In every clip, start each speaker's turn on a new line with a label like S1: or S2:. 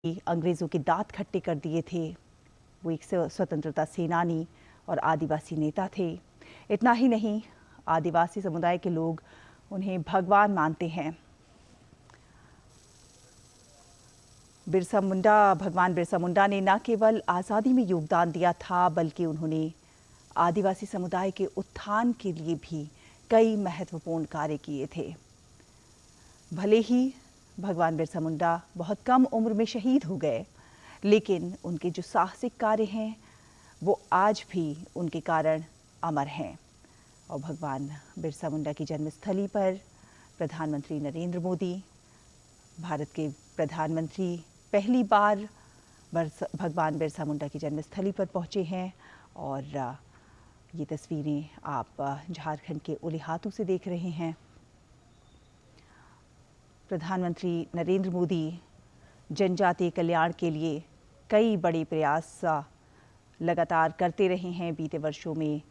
S1: अंग्रेज़ों के दाँत खट्टे कर दिए थे। वो एक स्वतंत्रता सेनानी और आदिवासी नेता थे। इतना ही नहीं, आदिवासी समुदाय के लोग उन्हें भगवान मानते हैं। भगवान बिरसा मुंडा ने न केवल आज़ादी में योगदान दिया था, बल्कि उन्होंने आदिवासी समुदाय के उत्थान के लिए भी कई महत्वपूर्ण कार्य किए थे। भले ही भगवान बिरसा मुंडा बहुत कम उम्र में शहीद हो गए, लेकिन उनके जो साहसिक कार्य हैं वो आज भी उनके कारण अमर हैं। और भगवान बिरसा मुंडा की जन्मस्थली पर प्रधानमंत्री नरेंद्र मोदी, भारत के प्रधानमंत्री पहली बार भगवान बिरसा मुंडा की जन्मस्थली पर पहुंचे हैं। और ये तस्वीरें आप झारखंड के उलिहातू से देख रहे हैं। प्रधानमंत्री नरेंद्र मोदी जनजातीय कल्याण के लिए कई बड़े प्रयास लगातार करते रहे हैं। बीते वर्षों में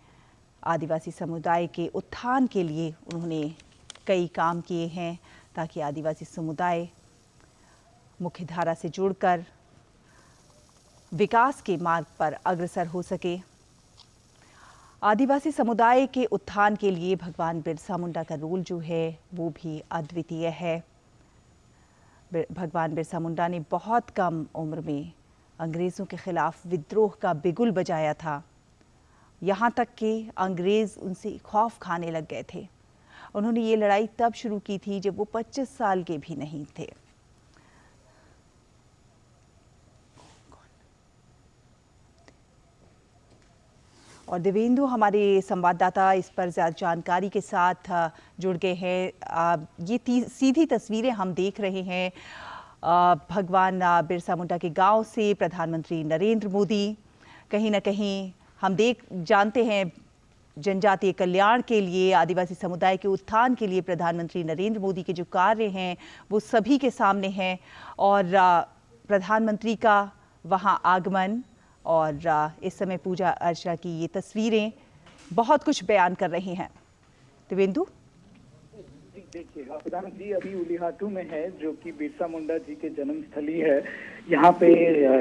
S1: आदिवासी समुदाय के उत्थान के लिए उन्होंने कई काम किए हैं, ताकि आदिवासी समुदाय मुख्यधारा से जुड़कर विकास के मार्ग पर अग्रसर हो सके। आदिवासी समुदाय के उत्थान के लिए भगवान बिरसा मुंडा का रोल जो है वो भी अद्वितीय है। भगवान बिरसा मुंडा ने बहुत कम उम्र में अंग्रेज़ों के खिलाफ विद्रोह का बिगुल बजाया था। यहाँ तक कि अंग्रेज़ उनसे खौफ खाने लग गए थे। उन्होंने ये लड़ाई तब शुरू की थी जब वो 25 साल के भी नहीं थे। और देवेंदु हमारे संवाददाता इस पर ज़्यादा जानकारी के साथ जुड़ गए हैं। ये सीधी तस्वीरें हम देख रहे हैं भगवान बिरसा मुंडा के गांव से प्रधानमंत्री नरेंद्र मोदी कहीं ना कहीं हम जानते हैं जनजातीय कल्याण के लिए, आदिवासी समुदाय के उत्थान के लिए प्रधानमंत्री नरेंद्र मोदी के जो कार्य हैं वो सभी के सामने हैं। और प्रधानमंत्री का वहां आगमन और इस समय पूजा अर्चना की ये तस्वीरें बहुत कुछ बयान कर रही हैं। देवेंदु,
S2: देखिए, प्रधानमंत्री अभी उलिहाटू में है, जो कि बिरसा मुंडा जी के जन्मस्थली है। यहाँ पे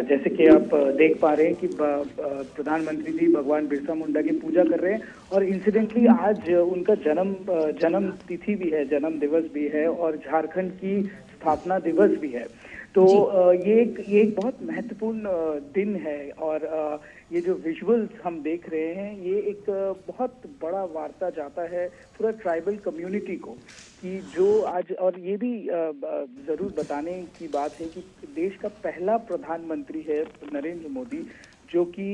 S2: जैसे कि आप देख पा रहे हैं कि प्रधानमंत्री जी भगवान बिरसा मुंडा की पूजा कर रहे हैं। और इंसिडेंटली आज उनका जन्म तिथि भी है, जन्म दिवस भी है और झारखंड की स्थापना दिवस भी है। तो ये एक बहुत महत्वपूर्ण दिन है। और ये जो विजुअल्स हम देख रहे हैं, ये एक बहुत बड़ा वार्ता जाता है पूरा ट्राइबल कम्युनिटी को, कि जो आज, और ये भी जरूर बताने की बात है कि देश का पहला प्रधानमंत्री है नरेंद्र मोदी, जो कि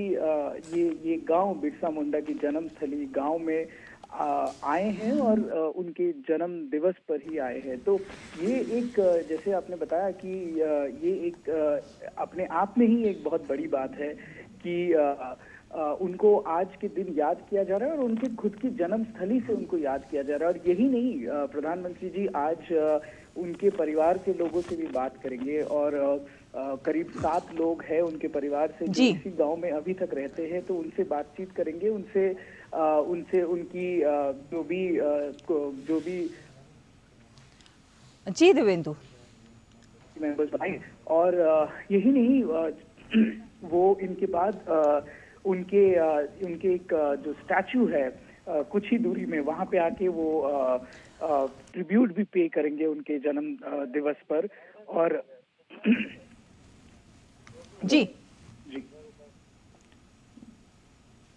S2: ये गांव बिरसा मुंडा की जन्मस्थली गांव में आए हैं और उनके जन्म दिवस पर ही आए हैं। तो ये एक, जैसे आपने बताया कि ये एक अपने आप में ही एक बहुत बड़ी बात है कि उनको आज के दिन याद किया जा रहा है और उनके खुद की जन्मस्थली से उनको याद किया जा रहा है। और यही नहीं, प्रधानमंत्री जी आज उनके परिवार के लोगों से भी बात करेंगे। और करीब 7 लोग हैं उनके परिवार से जो इसी गांव में अभी तक रहते हैं, तो उनसे बातचीत करेंगे, उनसे उनकी जो भी
S1: जी देवेंदु
S2: मेंबर्स आए। और यही नहीं, वो इनके बाद उनके एक जो स्टैचू है कुछ ही दूरी में, वहां पे आके वो ट्रिब्यूट भी पे करेंगे उनके जन्म दिवस पर। और
S1: जी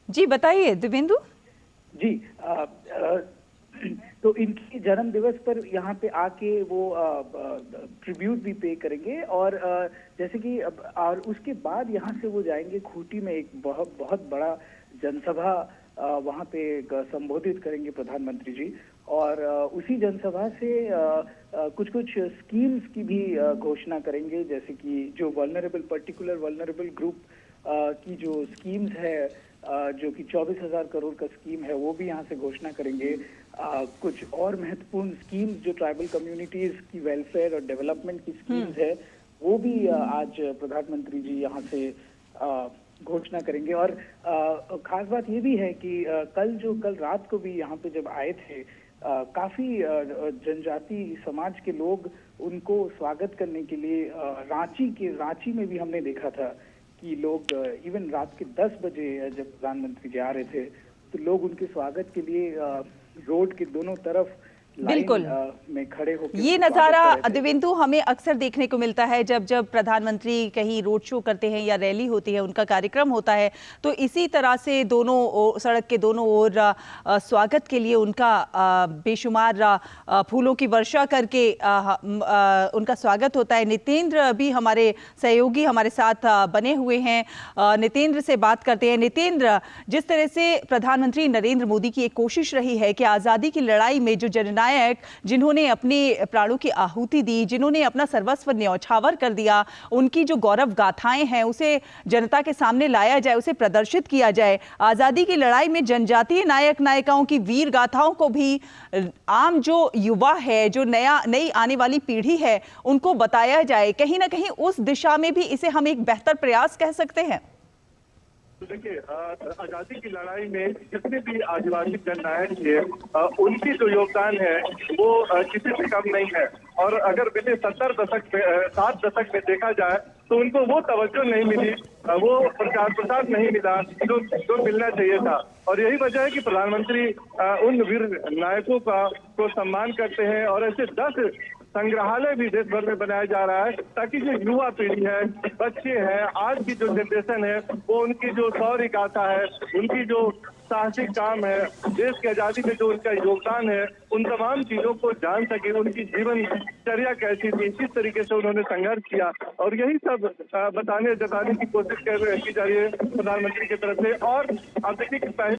S1: जी बताइए देवेंदु।
S2: जी, तो इनके जन्म दिवस पर यहाँ पे आके वो ट्रिब्यूट भी पे करेंगे। और जैसे कि और उसके बाद यहाँ से वो जाएंगे खूंटी में, एक बहुत बड़ा जनसभा वहाँ पे संबोधित करेंगे प्रधानमंत्री जी। और उसी जनसभा से कुछ स्कीम्स की भी घोषणा करेंगे, जैसे कि जो पर्टिकुलर वल्नरेबल ग्रुप की जो स्कीम्स है, जो कि 24,000 करोड़ का स्कीम है, वो भी यहाँ से घोषणा करेंगे। कुछ और महत्वपूर्ण स्कीम्स जो ट्राइबल कम्युनिटीज की वेलफेयर और डेवलपमेंट की स्कीम्स है, वो भी आज प्रधानमंत्री जी यहाँ से घोषणा करेंगे। और खास बात ये भी है कि कल रात को भी यहाँ पे जब आए थे काफी जनजाति समाज के लोग उनको स्वागत करने के लिए रांची में भी हमने देखा था कि लोग इवन रात के 10 बजे जब प्रधानमंत्री जी आ रहे थे तो लोग उनके स्वागत के लिए रोड के दोनों तरफ
S1: बिल्कुल
S2: में खड़े होकर
S1: ये नजारा दिव्येंदु हमें अक्सर देखने को मिलता है जब जब प्रधानमंत्री कहीं रोड शो करते हैं या रैली होती है, उनका कार्यक्रम होता है, तो इसी तरह से दोनों सड़क के दोनों ओर स्वागत के लिए उनका बेशुमार फूलों की वर्षा करके उनका स्वागत होता है। नितेंद्र भी हमारे सहयोगी हमारे साथ बने हुए हैं, नितेंद्र से बात करते हैं। नितेंद्र, जिस तरह से प्रधानमंत्री नरेंद्र मोदी की एक कोशिश रही है कि आजादी की लड़ाई में जो जननायक जिन्होंने अपने प्राणों की आहुति दी, जिन्होंने अपना सर्वस्व न्यौछावर कर दिया, उनकी जो गौरव गाथाएं हैं उसे जनता के सामने लाया जाए, उसे प्रदर्शित किया जाए। आजादी की लड़ाई में जनजातीय नायक नायिकाओं की वीर गाथाओं को भी आम जो युवा है, जो नई आने वाली पीढ़ी है, उनको बताया जाए। कहीं ना कहीं उस दिशा में भी इसे हम एक बेहतर प्रयास कह सकते हैं।
S3: देखिए, आजादी की लड़ाई में जितने भी आदिवासी जननायक थे उनकी जो योगदान है वो किसी से कम नहीं है। और अगर पिछले 7 दशक में देखा जाए तो उनको वो तवज्जो नहीं मिली, वो प्रचार प्रसार नहीं मिला जो मिलना चाहिए था। और यही वजह है कि प्रधानमंत्री उन वीर नायकों को सम्मान करते हैं और ऐसे 10 संग्रहालय भी देश भर में बनाया जा रहा है ताकि जो युवा पीढ़ी है, बच्चे हैं, आज की जो जनरेशन है, वो उनकी जो शौर्य गाथा है, उनकी जो साहसिक काम है, देश की आजादी में जो उनका योगदान है, उन तमाम चीजों को जान सके। उनकी जीवनचर्या कैसी थी, किस तरीके से उन्होंने संघर्ष किया, और यही सब जताने की कोशिश की जा रही है प्रधानमंत्री की तरफ से। और आप देखिए कि